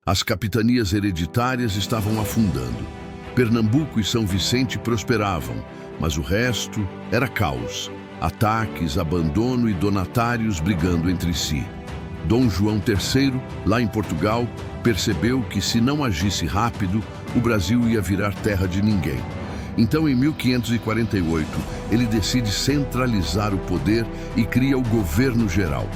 As capitanias hereditárias estavam afundando. Pernambuco e São Vicente prosperavam, mas o resto era caos. Ataques, abandono e donatários brigando entre si. Dom João III, lá em Portugal, percebeu que se não agisse rápido, o Brasil ia virar terra de ninguém. Então, em 1548, ele decide centralizar o poder e cria o governo geral.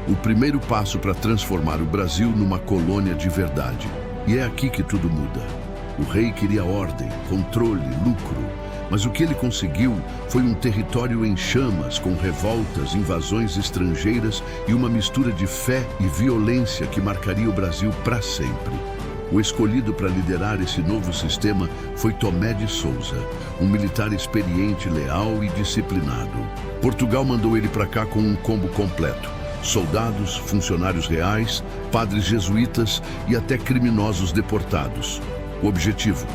O primeiro passo para transformar o Brasil numa colônia de verdade. E é aqui que tudo muda. O rei queria ordem, controle, lucro. Mas o que ele conseguiu foi um território em chamas, com revoltas, invasões estrangeiras e uma mistura de fé e violência que marcaria o Brasil para sempre. O escolhido para liderar esse novo sistema foi Tomé de Sousa, um militar experiente, leal e disciplinado. Portugal mandou ele para cá com um combo completo: soldados, funcionários reais, padres jesuítas e até criminosos deportados. O objetivo: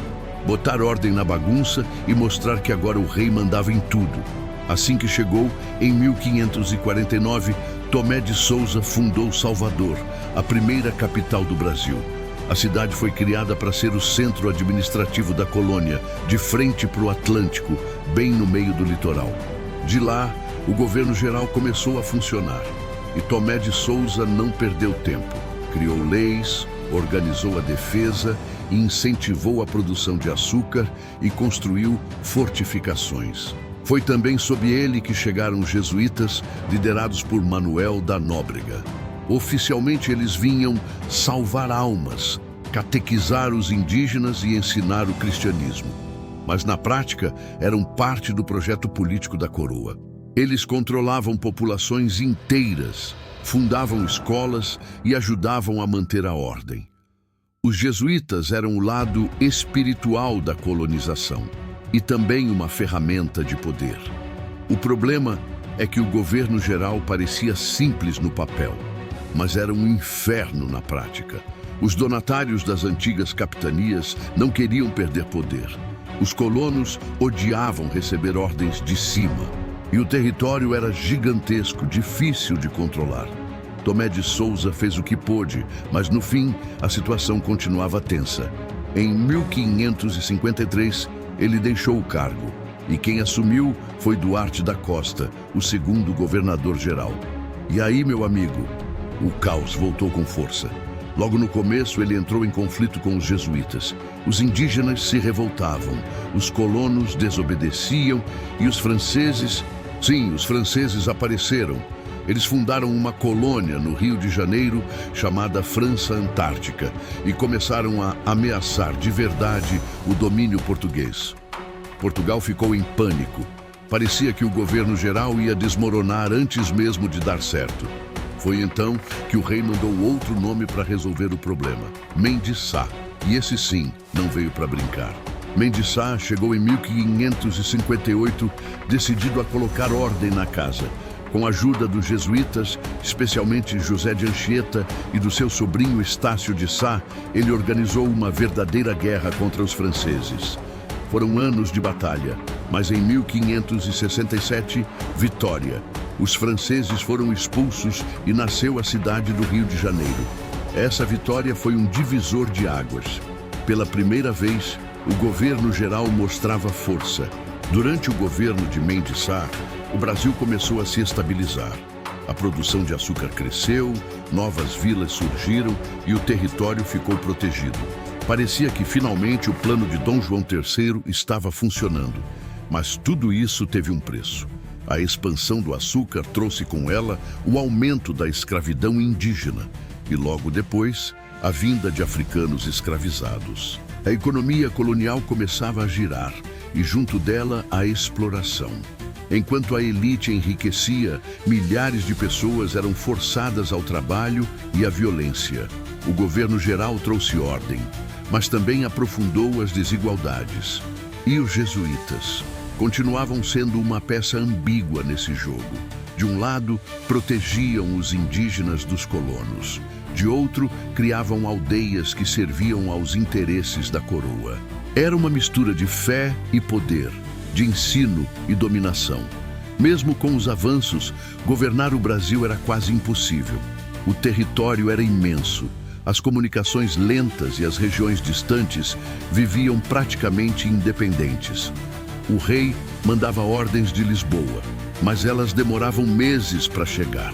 botar ordem na bagunça e mostrar que agora o rei mandava em tudo. Assim que chegou, em 1549, Tomé de Sousa fundou Salvador, a primeira capital do Brasil. A cidade foi criada para ser o centro administrativo da colônia, de frente para o Atlântico, bem no meio do litoral. De lá, o governo geral começou a funcionar. E Tomé de Sousa não perdeu tempo. Criou leis, organizou a defesa, incentivou a produção de açúcar e construiu fortificações. Foi também sob ele que chegaram os jesuítas, liderados por Manuel da Nóbrega. Oficialmente eles vinham salvar almas, catequizar os indígenas e ensinar o cristianismo. Mas na prática eram parte do projeto político da coroa. Eles controlavam populações inteiras, fundavam escolas e ajudavam a manter a ordem. Os jesuítas eram o lado espiritual da colonização e também uma ferramenta de poder. O problema é que o governo geral parecia simples no papel, mas era um inferno na prática. Os donatários das antigas capitanias não queriam perder poder. Os colonos odiavam receber ordens de cima. E o território era gigantesco, difícil de controlar. Tomé de Sousa fez o que pôde, mas no fim a situação continuava tensa. Em 1553, ele deixou o cargo. E quem assumiu foi Duarte da Costa, o segundo governador-geral. E aí, meu amigo, o caos voltou com força. Logo no começo, ele entrou em conflito com os jesuítas. Os indígenas se revoltavam, os colonos desobedeciam e os franceses apareceram. Eles fundaram uma colônia no Rio de Janeiro chamada França Antártica e começaram a ameaçar de verdade o domínio português. Portugal ficou em pânico. Parecia que o governo geral ia desmoronar antes mesmo de dar certo. Foi então que o rei mandou outro nome para resolver o problema: Mendes Sá. E esse sim não veio para brincar. Mendes Sá chegou em 1558, decidido a colocar ordem na casa. Com a ajuda dos jesuítas, especialmente José de Anchieta e do seu sobrinho Estácio de Sá, ele organizou uma verdadeira guerra contra os franceses. Foram anos de batalha, mas em 1567, vitória. Os franceses foram expulsos e nasceu a cidade do Rio de Janeiro. Essa vitória foi um divisor de águas. Pela primeira vez, o governo geral mostrava força. Durante o governo de Mendes Sá, o Brasil começou a se estabilizar. A produção de açúcar cresceu, novas vilas surgiram e o território ficou protegido. Parecia que finalmente o plano de Dom João III estava funcionando. Mas tudo isso teve um preço. A expansão do açúcar trouxe com ela o aumento da escravidão indígena e logo depois, a vinda de africanos escravizados. A economia colonial começava a girar e junto dela a exploração. Enquanto a elite enriquecia, milhares de pessoas eram forçadas ao trabalho e à violência. O governo geral trouxe ordem, mas também aprofundou as desigualdades. E os jesuítas continuavam sendo uma peça ambígua nesse jogo. De um lado, protegiam os indígenas dos colonos. De outro, criavam aldeias que serviam aos interesses da coroa. Era uma mistura de fé e poder, de ensino e dominação. Mesmo com os avanços, governar o Brasil era quase impossível. O território era imenso. As comunicações lentas e as regiões distantes viviam praticamente independentes. O rei mandava ordens de Lisboa, mas elas demoravam meses para chegar.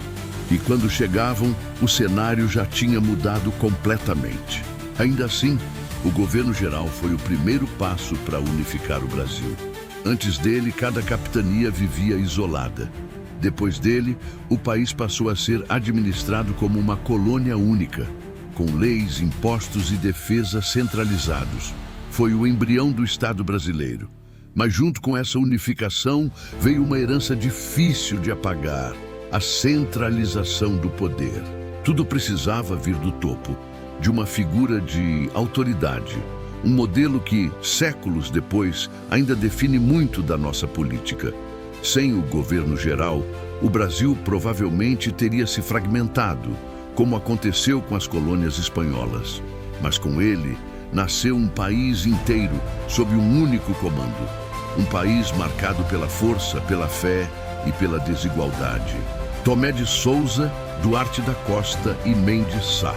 E quando chegavam, o cenário já tinha mudado completamente. Ainda assim, o governo geral foi o primeiro passo para unificar o Brasil. Antes dele, cada capitania vivia isolada. Depois dele, o país passou a ser administrado como uma colônia única, com leis, impostos e defesa centralizados. Foi o embrião do Estado brasileiro. Mas junto com essa unificação, veio uma herança difícil de apagar: a centralização do poder. Tudo precisava vir do topo, de uma figura de autoridade, um modelo que, séculos depois, ainda define muito da nossa política. Sem o governo geral, o Brasil provavelmente teria se fragmentado, como aconteceu com as colônias espanholas. Mas com ele, nasceu um país inteiro, sob um único comando. Um país marcado pela força, pela fé e pela desigualdade. Tomé de Souza, Duarte da Costa e Mendes Sá.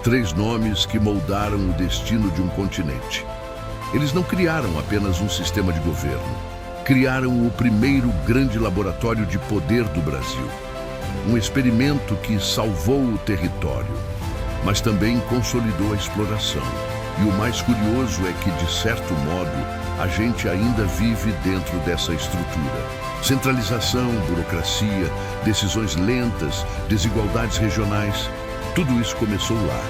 3 nomes que moldaram o destino de um continente. Eles não criaram apenas um sistema de governo. Criaram o primeiro grande laboratório de poder do Brasil. Um experimento que salvou o território, mas também consolidou a exploração. E o mais curioso é que, de certo modo, a gente ainda vive dentro dessa estrutura. Centralização, burocracia, decisões lentas, desigualdades regionais. Tudo isso começou lá,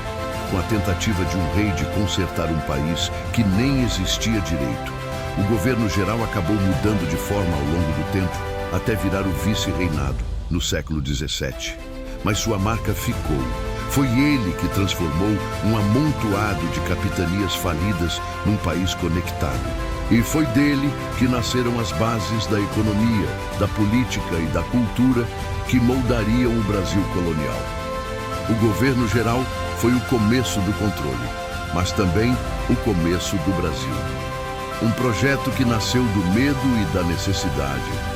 com a tentativa de um rei de consertar um país que nem existia direito. O governo geral acabou mudando de forma ao longo do tempo, até virar o vice-reinado, no século XVII. Mas sua marca ficou. Foi ele que transformou um amontoado de capitanias falidas num país conectado. E foi dele que nasceram as bases da economia, da política e da cultura que moldariam o Brasil colonial. O governo geral foi o começo do controle, mas também o começo do Brasil. Um projeto que nasceu do medo e da necessidade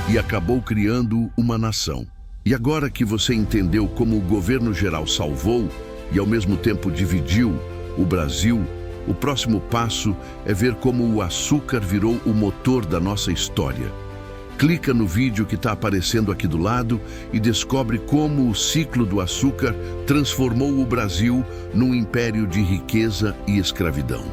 e acabou criando uma nação. E agora que você entendeu como o governo geral salvou e ao mesmo tempo dividiu o Brasil, o próximo passo é ver como o açúcar virou o motor da nossa história. Clica no vídeo que está aparecendo aqui do lado e descobre como o ciclo do açúcar transformou o Brasil num império de riqueza e escravidão.